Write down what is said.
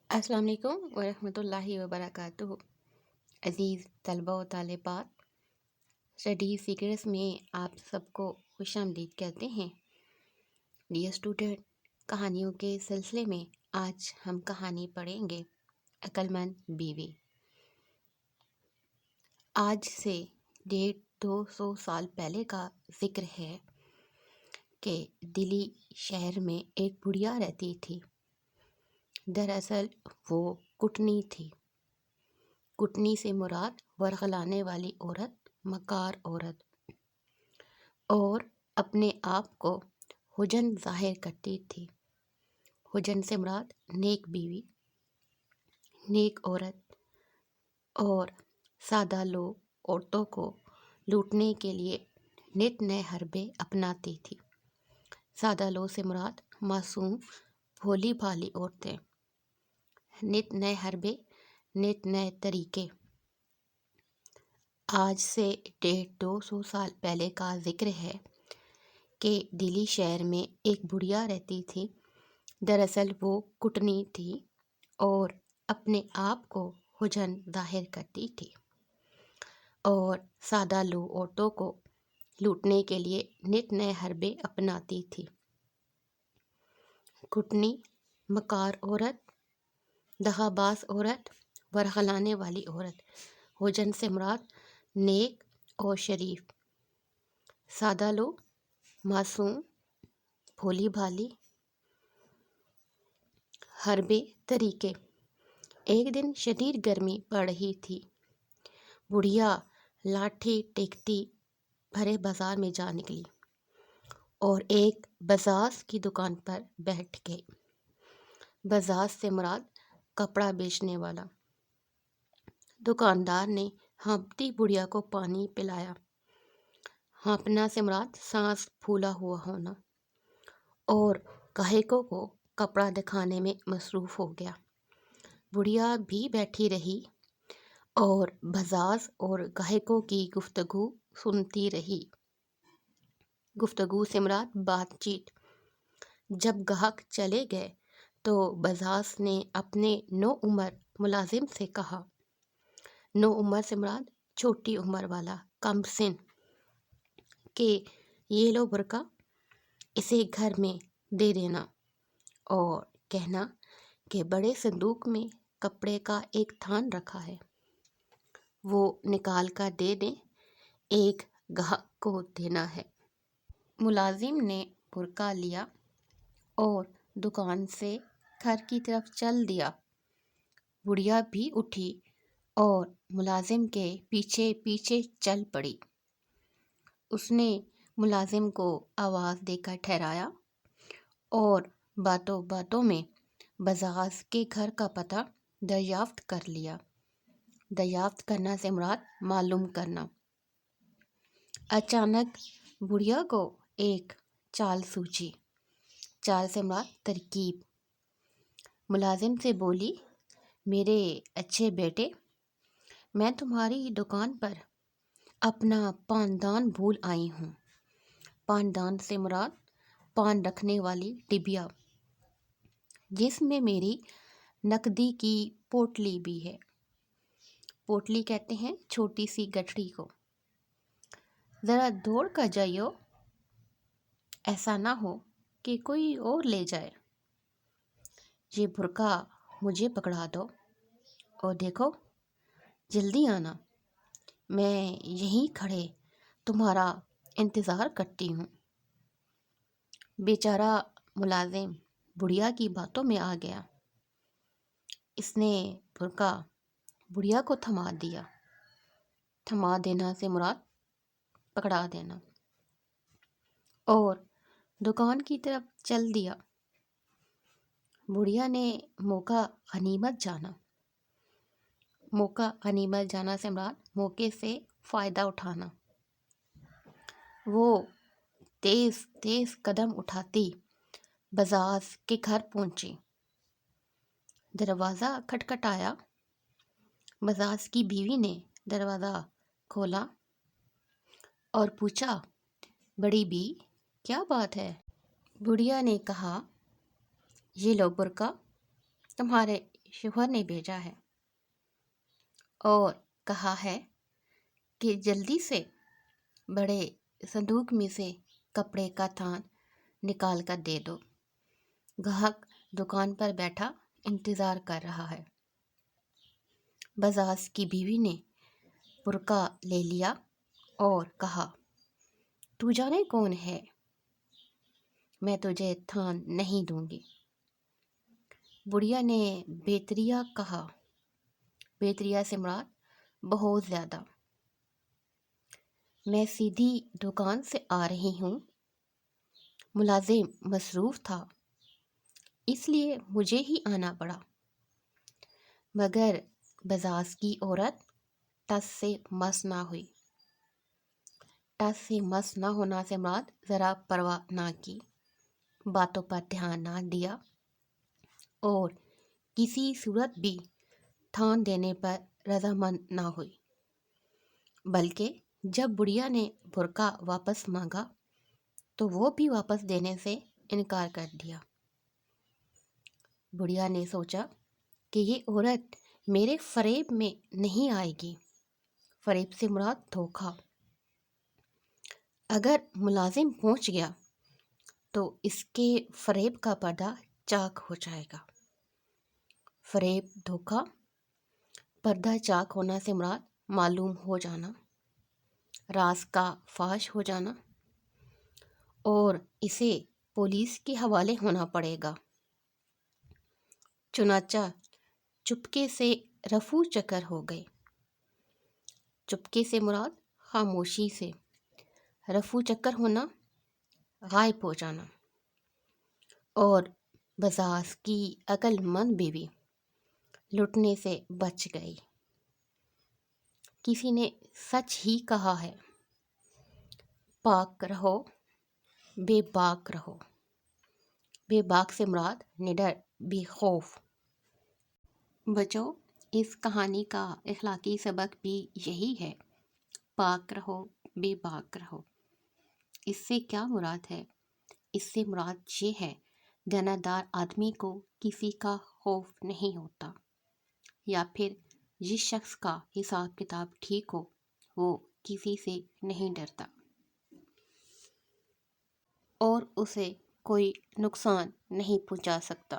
السلام علیکم ورحمۃ اللہ وبرکاتہ۔ عزیز طلبہ و طالبات، اسٹڈی سیکرٹس میں آپ سب کو خوش آمدید کہتے ہیں۔ ڈیئر اسٹوڈنٹ، کہانیوں کے سلسلے میں آج ہم کہانی پڑھیں گے عقل مند بیوی۔ آج سے 150 سال پہلے کا ذکر ہے کہ دلی شہر میں ایک بڑھیا رہتی تھی۔ دراصل وہ کٹنی تھی۔ کٹنی سے مراد ورغلانے والی عورت، مکار عورت، اور اپنے آپ کو حجن ظاہر کرتی تھی۔ حجن سے مراد نیک بیوی، نیک عورت، اور سادہ لوگ عورتوں کو لوٹنے کے لیے نت نئے حربے اپناتی تھی۔ سادہ لوگ سے مراد معصوم بھولی بھالی عورتیں، نت نئے حربے، نت نئے طریقے۔ آج سے 150 سال پہلے کا ذکر ہے کہ دلی شہر میں ایک بڑھیا رہتی تھی۔ دراصل وہ کٹنی تھی اور اپنے آپ کو حجن ظاہر کرتی تھی اور سادہ لو عورتوں کو لوٹنے کے لیے نت نئے حربے اپناتی تھی۔ کٹنی، مکار عورت، دغا باز عورت، ورغلانے والی عورت۔ حجن سے مراد نیک اور شریف، سادہ لو، معصوم، بھولی بھالی، حربے، طریقے۔ ایک دن شدید گرمی پڑ رہی تھی۔ بڑھیا لاٹھی ٹیکتی بھرے بازار میں جا نکلی اور ایک بزاز کی دکان پر بیٹھ گئی۔ بزاز سے مراد کپڑا بیچنے والا۔ دکاندار نے ہانپتی بڑھیا کو پانی پلایا۔ ہانپنا سے مراد سانس پھولا ہوا ہونا، اور گاہکوں کو کپڑا دکھانے میں مصروف ہو گیا۔ بڑھیا بھی بیٹھی رہی اور بزاز اور گاہکوں کی گفتگو سنتی رہی۔ گفتگو سے مراد بات چیت۔ جب گاہک چلے گئے تو بزاز نے اپنے نوعمر ملازم سے کہا، نوعمر سے مراد چھوٹی عمر والا، کم سن، کہ یہ لو برقع، اسے گھر میں دے دینا اور کہنا کہ بڑے صندوق میں کپڑے کا ایک تھان رکھا ہے، وہ نکال کر دے دیں، ایک گاہک کو دینا ہے۔ ملازم نے برقع لیا اور دکان سے گھر کی طرف چل دیا۔ بڑھیا بھی اٹھی اور ملازم کے پیچھے پیچھے چل پڑی۔ اس نے ملازم کو آواز دے کر ٹھہرایا اور باتوں باتوں میں بزاز کے گھر کا پتہ دریافت کر لیا۔ دریافت کرنا سے مراد معلوم کرنا۔ اچانک بڑھیا کو ایک چال سوجھی۔ چال سے مراد ترکیب۔ ملازم سے بولی، میرے اچھے بیٹے، میں تمہاری دکان پر اپنا پاندان بھول آئی ہوں۔ پاندان سے مراد پان رکھنے والی ڈبیا، جس میں میری نقدی کی پوٹلی بھی ہے۔ پوٹلی کہتے ہیں چھوٹی سی گٹھڑی کو۔ ذرا دوڑ کر جائیو، ایسا نہ ہو کہ کوئی اور لے جائے۔ یہ برقع مجھے پکڑا دو اور دیکھو، جلدی آنا، میں یہیں کھڑے تمہارا انتظار کرتی ہوں۔ بیچارہ ملازم بڑھیا کی باتوں میں آ گیا۔ اس نے برقع بڑھیا کو تھما دیا۔ تھما دینا سے مراد پکڑا دینا، اور دکان کی طرف چل دیا۔ بڑھیا نے موقع غنیمت جانا۔ موقع غنیمت جانا سے مراد موقع سے فائدہ اٹھانا۔ وہ تیز تیز قدم اٹھاتی بزاز کے گھر پہنچی۔ دروازہ کھٹکھٹایا۔ بزاز کی بیوی نے دروازہ کھولا اور پوچھا، بڑی بی، کیا بات ہے؟ بڑھیا نے کہا، یہ لو برقع، تمہارے شوہر نے بھیجا ہے اور کہا ہے کہ جلدی سے بڑے صندوق میں سے کپڑے کا تھان نکال کر دے دو۔ گاہک دکان پر بیٹھا انتظار کر رہا ہے۔ بزاز کی بیوی نے برقع لے لیا اور کہا، تو جانے کون ہے، میں تجھے تھان نہیں دوں گی۔ بڑھیا نے بیتریا کہا، بیتریا سے مراد بہت زیادہ، میں سیدھی دکان سے آ رہی ہوں، ملازم مصروف تھا اس لیے مجھے ہی آنا پڑا۔ مگر بزاز کی عورت ٹس سے مس نہ ہوئی۔ ٹس سے مس نہ ہونا سے مراد ذرا پرواہ نہ کی، باتوں پر دھیان نہ دیا اور کسی صورت بھی تھان دینے پر رضامند نہ ہوئی، بلکہ جب بڑھیا نے برقع واپس مانگا تو وہ بھی واپس دینے سے انکار کر دیا۔ بڑھیا نے سوچا کہ یہ عورت میرے فریب میں نہیں آئے گی۔ فریب سے مراد دھوکہ۔ اگر ملازم پہنچ گیا تو اس کے فریب کا پردہ چاک ہو جائے گا۔ فریب، دھوکہ، پردہ چاک ہونا سے مراد معلوم ہو جانا، راز کا فاش ہو جانا، اور اسے پولیس کے حوالے ہونا پڑے گا۔ چنانچہ چپکے سے رفو چکر ہو گئے۔ چپکے سے مراد خاموشی سے، رفو چکر ہونا غائب ہو جانا، اور بزاز کی عقل مند بیوی لٹنے سے بچ گئی۔ کسی نے سچ ہی کہا ہے، پاک رہو بے باک رہو۔ بے باک سے مراد نڈر، بے خوف۔ بچوں، اس کہانی کا اخلاقی سبق بھی یہی ہے، پاک رہو بے باک رہو۔ اس سے کیا مراد ہے؟ اس سے مراد یہ ہے، دیانتدار آدمی کو کسی کا خوف نہیں ہوتا، یا پھر جس شخص کا حساب کتاب ٹھیک ہو وہ کسی سے نہیں ڈرتا اور اسے کوئی نقصان نہیں پہنچا سکتا۔